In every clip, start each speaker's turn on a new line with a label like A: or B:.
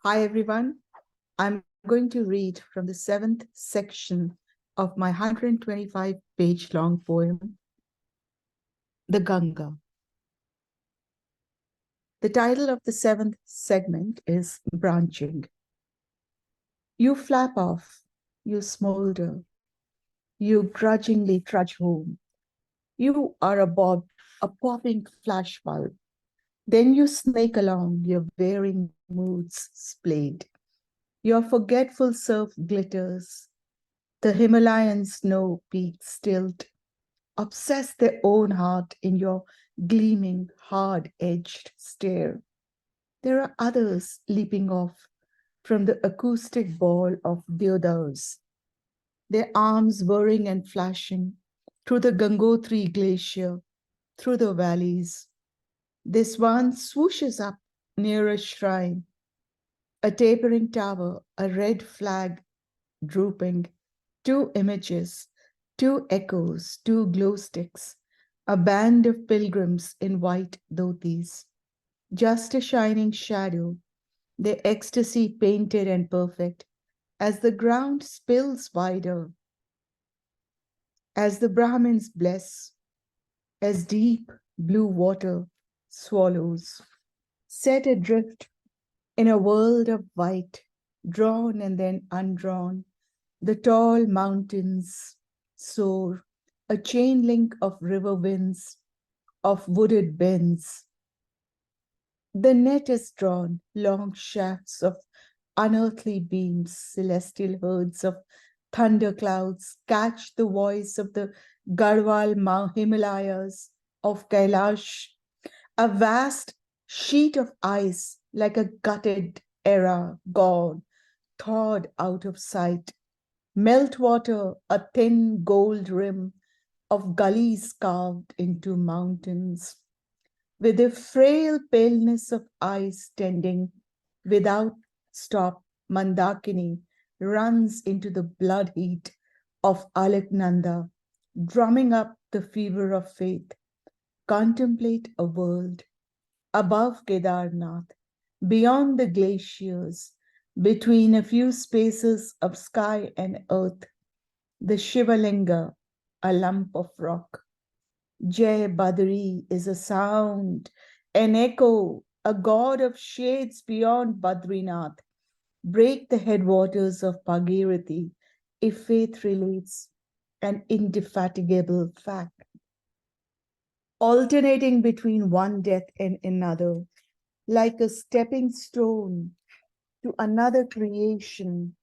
A: Hi, everyone. I'm going to read from the seventh section of my 125-page long poem, The Ganga. The title of the seventh segment is Branching. You flap off, you smolder, you grudgingly trudge home. You are a popping flash bulb. Then you snake along, your varying moods splayed. Your forgetful surf glitters. The Himalayan snow peaks tilt, obsess their own heart in your gleaming, hard-edged stare. There are others leaping off from the acoustic ball of deodars, their arms whirring and flashing through the Gangotri glacier, through the valleys. This one swooshes up near a shrine, a tapering tower, a red flag drooping, two images, two echoes, two glow sticks, a band of pilgrims in white dhotis, just a shining shadow, their ecstasy painted and perfect, as the ground spills wider, as the Brahmins bless, as deep blue water swallows, set adrift in a world of white, drawn and then undrawn. The tall mountains soar, a chain link of river winds, of wooded bends. The net is drawn, long shafts of unearthly beams, celestial herds of thunderclouds catch the voice of the Garhwal Himalayas of Kailash, a vast sheet of ice like a gutted era gone, thawed out of sight. Meltwater, a thin gold rim of gullies carved into mountains, with the frail paleness of ice tending without stop. Mandakini runs into the blood heat of Alaknanda, drumming up the fever of faith. Contemplate a world above Kedarnath, beyond the glaciers, between a few spaces of sky and earth, the Shivalinga, a lump of rock. Jai Badri is a sound, an echo, a god of shades beyond Badrinath. Break the headwaters of Bhagirathi if faith relates an indefatigable fact. Alternating between one death and another, like a stepping stone to another creation,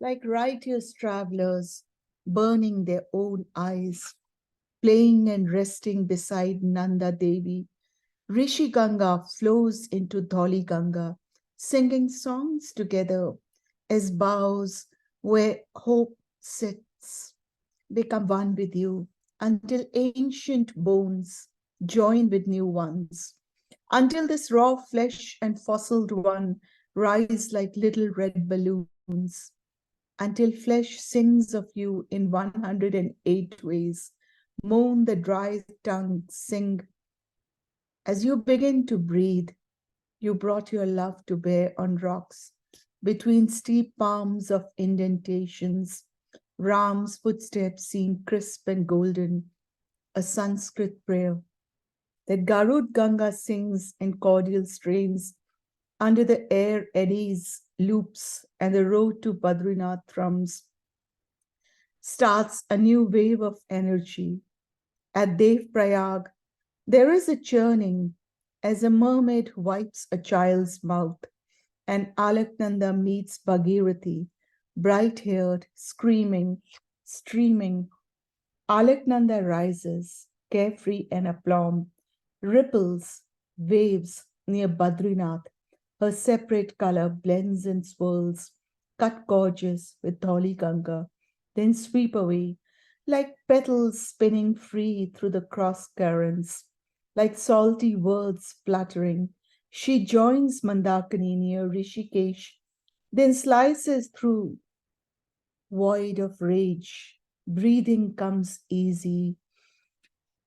A: like righteous travelers burning their own eyes, playing and resting beside Nanda Devi. Rishi Ganga flows into Dholi Ganga, singing songs together as boughs where hope sits. Become one with you until ancient bones join with new ones, until this raw flesh and fossiled one rise like little red balloons, until flesh sings of you in 108 ways. Moan the dry tongue, sing. As you begin to breathe, you brought your love to bear on rocks, between steep palms of indentations. Ram's footsteps seem crisp and golden, a Sanskrit prayer that Garud Ganga sings in cordial strains under the air eddies, loops, and the road to Badrinath thrums. Starts a new wave of energy. At Dev Prayag, there is a churning as a mermaid wipes a child's mouth, and Alaknanda meets Bhagirathi, bright-haired, screaming, streaming. Alaknanda rises, carefree and aplomb, ripples, waves near Badrinath. Her separate color blends and swirls, cut gorgeous with Dholi Ganga, then sweep away, like petals spinning free through the cross currents, like salty words fluttering. She joins Mandakini near Rishikesh, then slices through void of rage. Breathing comes easy.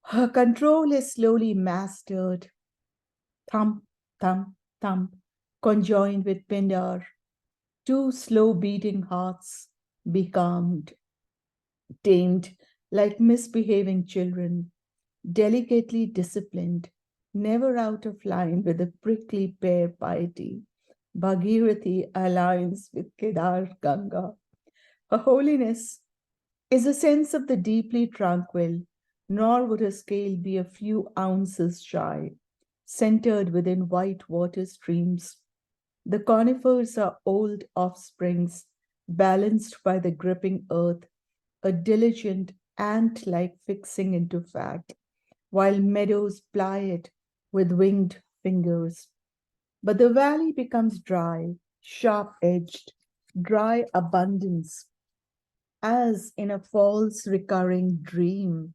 A: Her control is slowly mastered. Thump, thump, thump. conjoined with Pindar, two slow beating hearts be calmed, tamed like misbehaving children, delicately disciplined, never out of line with the prickly pear piety. Bhagirathi aligns with Kedar Ganga. Her holiness is a sense of the deeply tranquil, nor would her scale be a few ounces shy, centered within white water streams. The conifers are old offsprings, balanced by the gripping earth, a diligent ant like fixing into fact, while meadows ply it with winged fingers. But the valley becomes dry, sharp edged, dry abundance, as in a false recurring dream.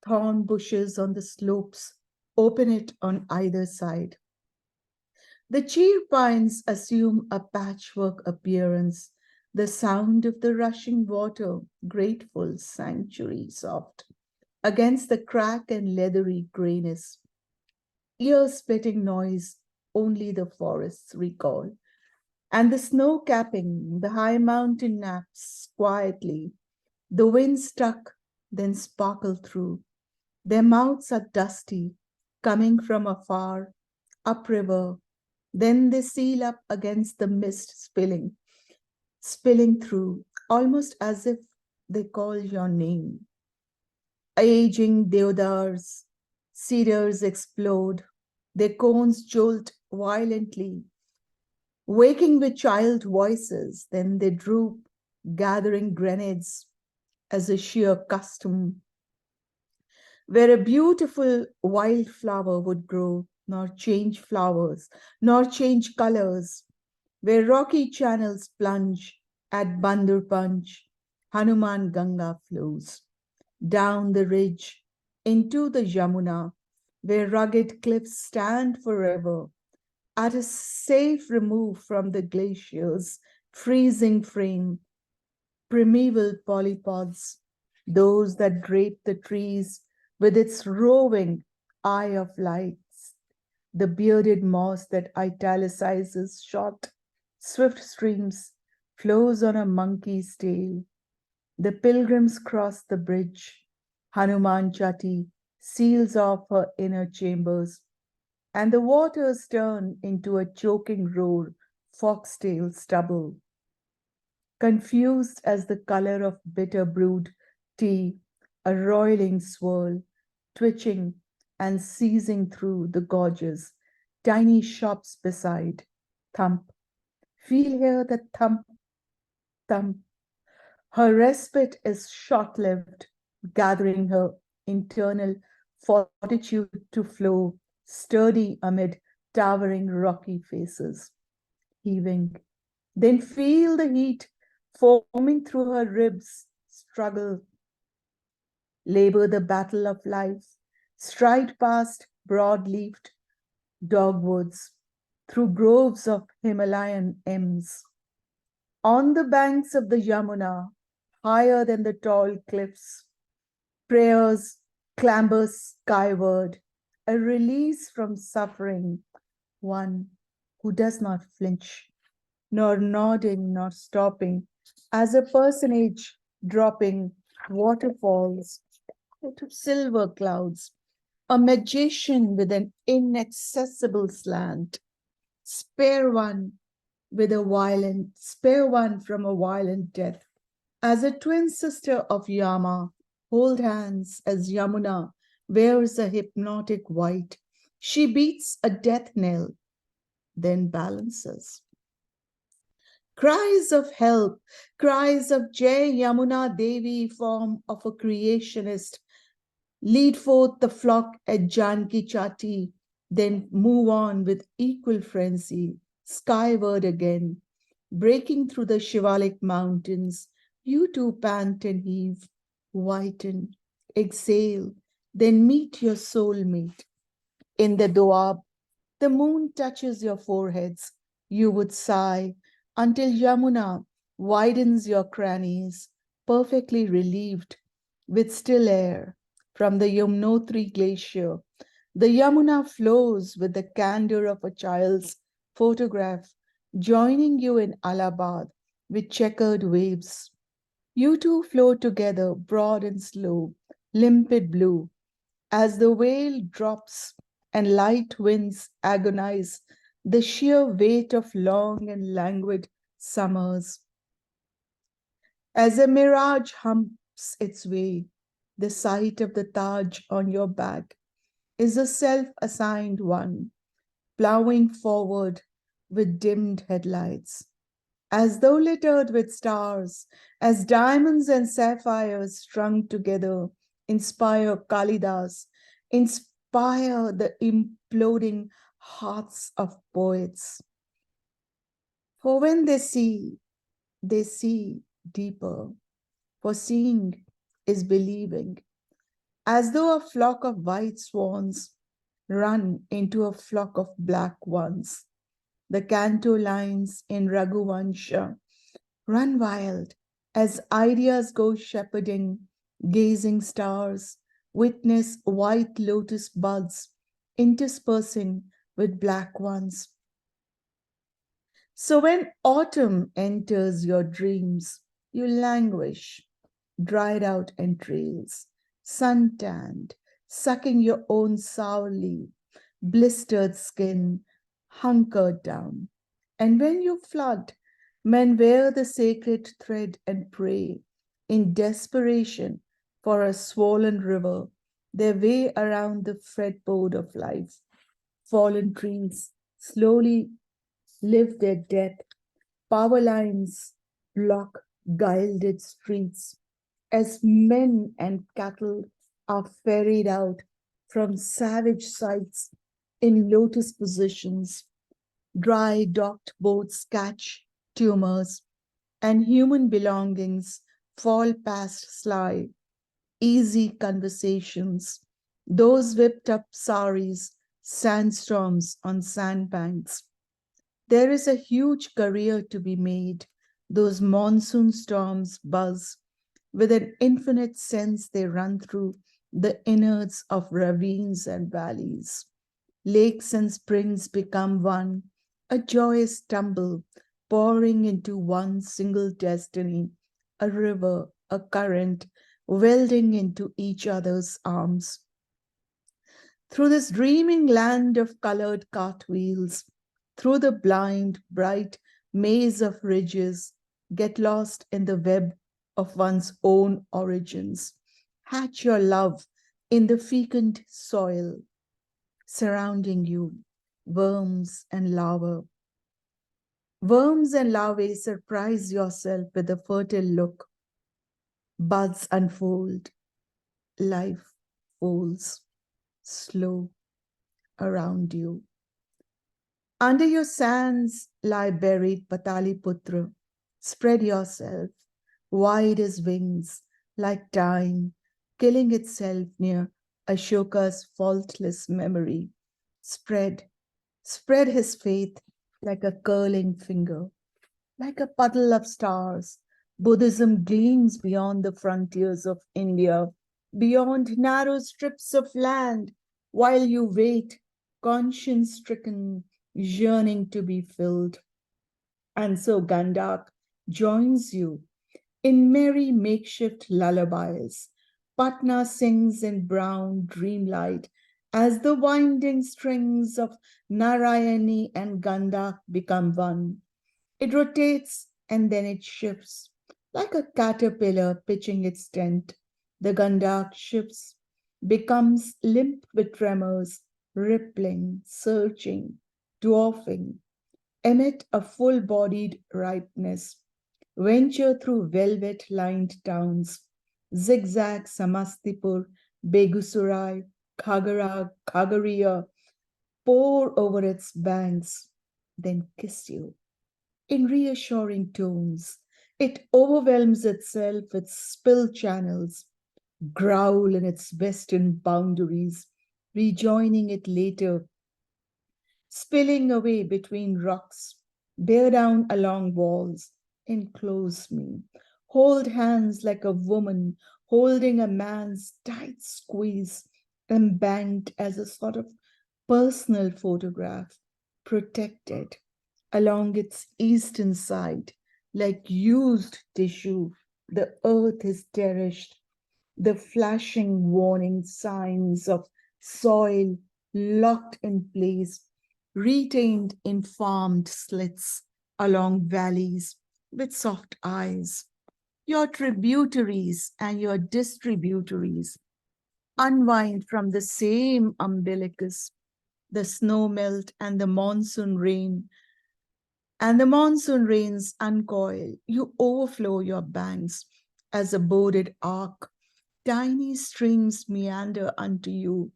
A: Thorn bushes on the slopes open it on either side. The cheer pines assume a patchwork appearance, the sound of the rushing water, grateful sanctuary soft, against the crack and leathery grayness. Ear-splitting noise only the forests recall. And the snow capping the high mountain naps quietly. The wind stuck, then sparkle through. Their mouths are dusty, coming from afar, upriver. Then they seal up against the mist spilling through, almost as if they call your name. Aging deodars, cedars explode, their cones jolt violently, waking with child voices. Then they droop, gathering grenades as a sheer custom. Where a beautiful wildflower would grow, nor change flowers, nor change colors, where rocky channels plunge at Bandur Punch, Hanuman Ganga flows down the ridge into the Yamuna, where rugged cliffs stand forever, at a safe remove from the glacier's freezing frame, primeval polypods, those that drape the trees with its roving eye of lights, the bearded moss that italicizes short, swift streams, flows on a monkey's tail. The pilgrims cross the bridge. Hanuman Chatti seals off her inner chambers, and the waters turn into a choking roar, foxtail stubble. Confused as the color of bitter brewed tea, a roiling swirl, twitching and seizing through the gorges, tiny shops beside. Thump. Feel here the thump, thump. Her respite is short lived, gathering her internal fortitude to flow, sturdy amid towering rocky faces, heaving. Then feel the heat foaming through her ribs, struggle, labor the battle of life, stride past broad-leafed dogwoods, through groves of Himalayan elms. On the banks of the Yamuna, higher than the tall cliffs, prayers clamber skyward, a release from suffering, one who does not flinch, nor nodding, nor stopping, as a personage dropping waterfalls out of silver clouds, a magician with an inaccessible slant. Spare one from a violent death. As a twin sister of Yama, hold hands as Yamuna wears a hypnotic white. She beats a death knell, then balances. Cries of help, cries of Jai Yamuna Devi, form of a creationist, lead forth the flock at Janki Chatti, then move on with equal frenzy, skyward again, breaking through the Shivalik mountains. You too pant and heave, whiten, exhale, then meet your soulmate. In the Doab, the moon touches your foreheads. You would sigh until Yamuna widens your crannies, perfectly relieved with still air from the Yamunotri glacier. The Yamuna flows with the candor of a child's photograph joining you in Allahabad with checkered waves. You two flow together, broad and slow, limpid blue, as the veil drops and light winds agonize the sheer weight of long and languid summers. As a mirage humps its way, the sight of the Taj on your back is a self assigned one, plowing forward with dimmed headlights. As though littered with stars, as diamonds and sapphires strung together, inspire Kalidas, inspire the imploding hearts of poets. For when they see deeper, for seeing is believing, as though a flock of white swans run into a flock of black ones. The canto lines in Raghuvansha run wild as ideas go shepherding, gazing stars, witness white lotus buds interspersing with black ones. So when autumn enters your dreams, you languish, dried out entrails, sun-tanned, sucking your own sourly, blistered skin, hunkered down. And when you flood, men wear the sacred thread and pray in desperation for a swollen river, their way around the fretboard of life. Fallen trees slowly live their death. Power lines block gilded streets as men and cattle are ferried out from savage sites in lotus positions. Dry docked boats catch tumors, and human belongings fall past sly, easy conversations. Those whipped up saris, sandstorms on sandbanks. There is a huge career to be made. Those monsoon storms buzz with an infinite sense they run through the innards of ravines and valleys. Lakes and springs become one, a joyous tumble, pouring into one single destiny, a river, a current, welding into each other's arms. Through this dreaming land of colored cartwheels, through the blind, bright maze of ridges, get lost in the web of one's own origins. Hatch your love in the fecund soil surrounding you, worms and larvae. Worms and larvae surprise yourself with a fertile look. Buds unfold, life folds, slow around you. Under your sands lie buried Pataliputra. Spread yourself, wide as wings, like time, killing itself near Ashoka's faultless memory. Spread his faith like a curling finger. Like a puddle of stars, Buddhism gleams beyond the frontiers of India, beyond narrow strips of land, while you wait, conscience stricken, yearning to be filled. And so Gandak joins you in merry makeshift lullabies. Patna sings in brown dreamlight as the winding strings of Narayani and Gandak become one. It rotates and then it shifts, like a caterpillar pitching its tent. The Gandak shifts, becomes limp with tremors, rippling, searching, dwarfing, emit a full bodied ripeness, venture through velvet lined towns, zigzag Samastipur, Begusarai, Khagaria, pour over its banks, then kiss you in reassuring tones. It overwhelms itself with spill channels, growl in its western boundaries, rejoining it later, spilling away between rocks, bear down along walls, enclose me, hold hands like a woman holding a man's tight squeeze, embanked as a sort of personal photograph, protected, Along its eastern side, like used tissue, the earth is terraced, the flashing warning signs of soil locked in place, retained in farmed slits along valleys with soft eyes. Your tributaries and your distributaries unwind from the same umbilicus, the snow melt and the monsoon rains uncoil. You overflow your banks as a boarded ark. Tiny streams meander unto you,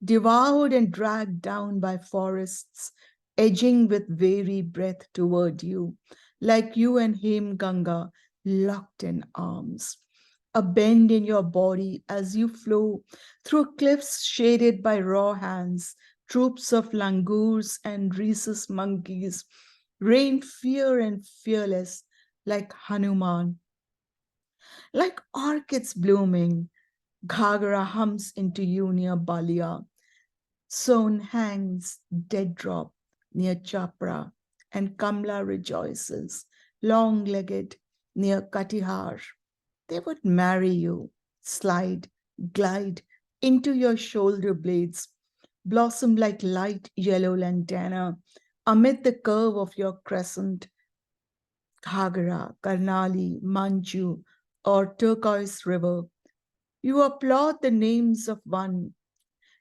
A: devoured and dragged down by forests, edging with weary breath toward you, like you and him, Ganga, locked in arms. A bend in your body as you flow through cliffs shaded by raw hands, troops of langurs and rhesus monkeys rain fear and fearless like Hanuman. Like orchids blooming, Ghagara hums into you near Balia. Son hangs dead drop near Chapra, and Kamla rejoices, long legged near Katihar. They would marry you, slide, glide into your shoulder blades, blossom like light yellow lantana amid the curve of your crescent, Ghagara, Karnali, Manju, or turquoise river. You applaud the names of one.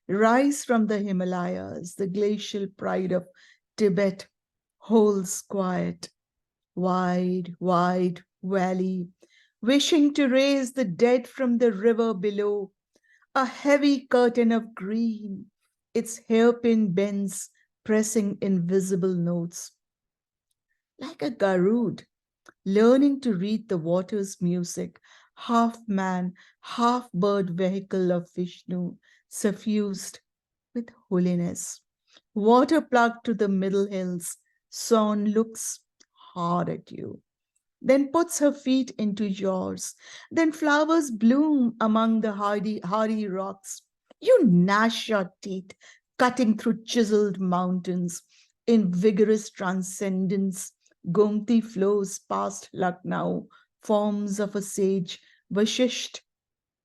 A: Rise from the Himalayas, the glacial pride of Tibet holds quiet, wide, wide valley, wishing to raise the dead from the river below, a heavy curtain of green, its hairpin bends pressing invisible notes. Like a Garud, learning to read the water's music, half man, half bird vehicle of Vishnu, suffused with holiness. Water plugged to the middle hills, Son looks hard at you, then puts her feet into yours. Then flowers bloom among the hardy rocks. You gnash your teeth, cutting through chiseled mountains. In vigorous transcendence, Gomti flows past Lucknow, forms of a sage, Vashisht,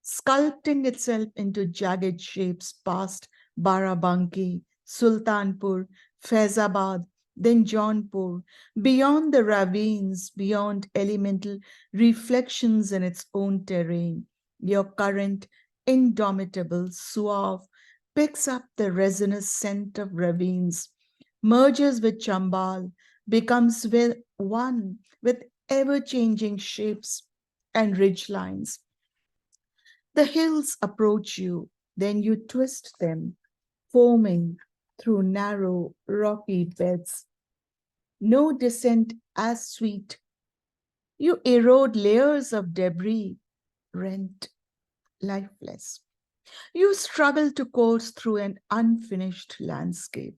A: sculpting itself into jagged shapes past Barabanki, Sultanpur, Faizabad, then Jaunpur, beyond the ravines, beyond elemental reflections in its own terrain. Your current, indomitable, suave, picks up the resinous scent of ravines, merges with Chambal, becomes with one with ever-changing shapes and ridge lines. The hills approach you, then you twist them, foaming through narrow, rocky beds. No descent as sweet. You erode layers of debris, rent, lifeless. You struggle to course through an unfinished landscape,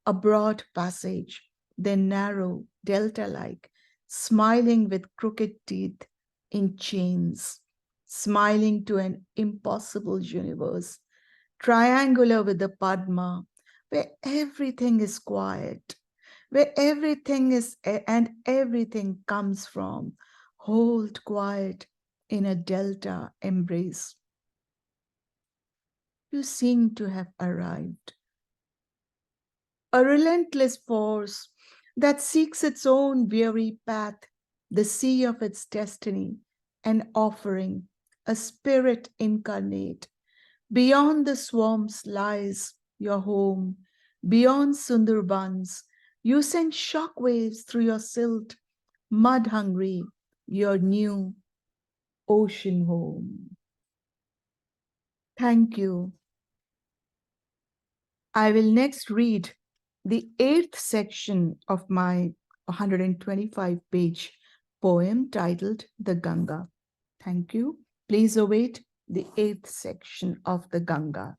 A: a broad passage, then narrow, delta like, smiling with crooked teeth in chains, smiling to an impossible universe, triangular with the Padma, where everything is quiet, where everything is and everything comes from. Hold quiet in a delta embrace. You seem to have arrived. A relentless force that seeks its own weary path, the sea of its destiny, an offering, a spirit incarnate. Beyond the swamps lies your home. Beyond Sundarbans, you send shock waves through your silt, mud hungry, your new ocean home. Thank you. I will next read the 8th section of my 125-page poem titled The Ganga. Thank you. Please await the 8th section of the Ganga.